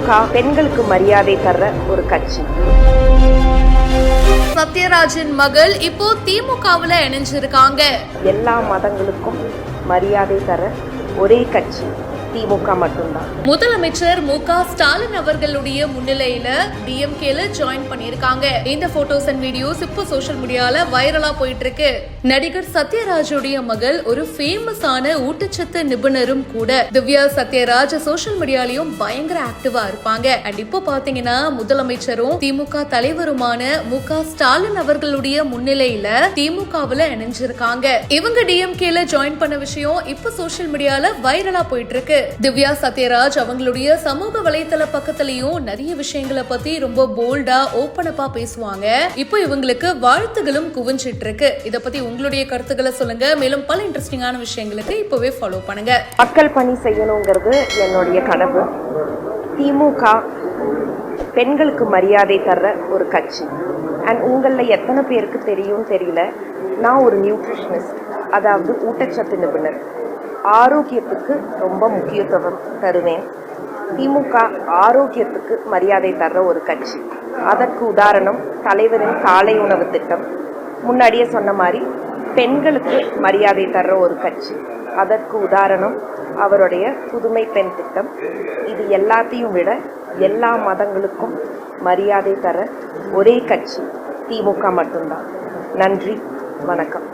திமுக பெண்களுக்கு மரியாதை தர்ற ஒரு கட்சி. சத்யராஜின் மகள் இப்போ திமுகவுல இணைஞ்சிருக்காங்க. எல்லா மதங்களுக்கும் மரியாதை தர ஒரே கட்சி திமுக மட்டும்தான். முதலமைச்சர் மு.க. ஸ்டாலின் அவர்களுடைய முன்னிலையில டிஎம்கேல ஜாயின் பண்ணிருக்காங்க. இந்த போட்டோஸ் அண்ட் வீடியோஸ் இப்போ சோஷியல் மீடியால வைரலா போயிட்டு இருக்கு. நடிகர் சத்யராஜுடைய மகள் ஒரு ஃபேமஸான ஊட்டச்சத்து நிபுணரும் கூட. திவ்யா சத்யராஜ் சோஷியல் மீடியாலயும் பயங்கர ஆக்டிவா இருப்பாங்க. அண்ட் இப்போ பாத்தீங்கன்னா முதலமைச்சரும் திமுக தலைவருமான மு.க. ஸ்டாலின் அவர்களுடைய முன்னிலையில திமுகவுல இணைஞ்சிருக்காங்க. இவங்க டிஎம்கேல ஜாயின் பண்ண விஷயம் இப்போ சோஷியல் மீடியால வைரலா போயிட்டு இருக்கு. திவ்யா சத்யராஜ் அவங்களுடைய சமூக வலைத்தள பக்கத்திலையும் நிறைய விஷயங்களை பத்தி ரொம்ப போல்டா ஓபனப்பா பேசுவாங்க. இப்போ இவங்களுக்கு வாழ்த்துகளும் குவிஞ்சிட்டு இருக்கு. இத பத்தி உங்களுடைய கருத்துக்களை சொல்லுங்க. மேலும் பல இன்ட்ரெஸ்டிங்கான விஷயங்களுக்கு இப்பவே ஃபாலோ பண்ணுங்க. மக்கள் பணி செய்யணுங்கிறது என்னுடைய கனவு. திமுக பெண்களுக்கு மரியாதை தர்ற ஒரு கட்சி. அண்ட் உங்களில் எத்தனை பேருக்கு தெரியும் தெரியல, நான் ஒரு நியூட்ரிஷனிஸ்ட், அதாவது ஊட்டச்சத்து நிபுணர். ஆரோக்கியத்துக்கு ரொம்ப முக்கியத்துவம் தருவேன். திமுக ஆரோக்கியத்துக்கு மரியாதை தர்ற ஒரு கட்சி. அதற்கு உதாரணம் தலைவரின் காலை உணவு திட்டம். முன்னாடியே சொன்ன மாதிரி பெண்களுக்கு மரியாதை தர்ற ஒரு கட்சி. அதற்கு உதாரணம் அவருடைய புதுமை பெண் திட்டம். இது எல்லாத்தையும் விட எல்லா மதங்களுக்கும் மரியாதை தர ஒரே கட்சி திமுக மட்டும்தான். நன்றி, வணக்கம்.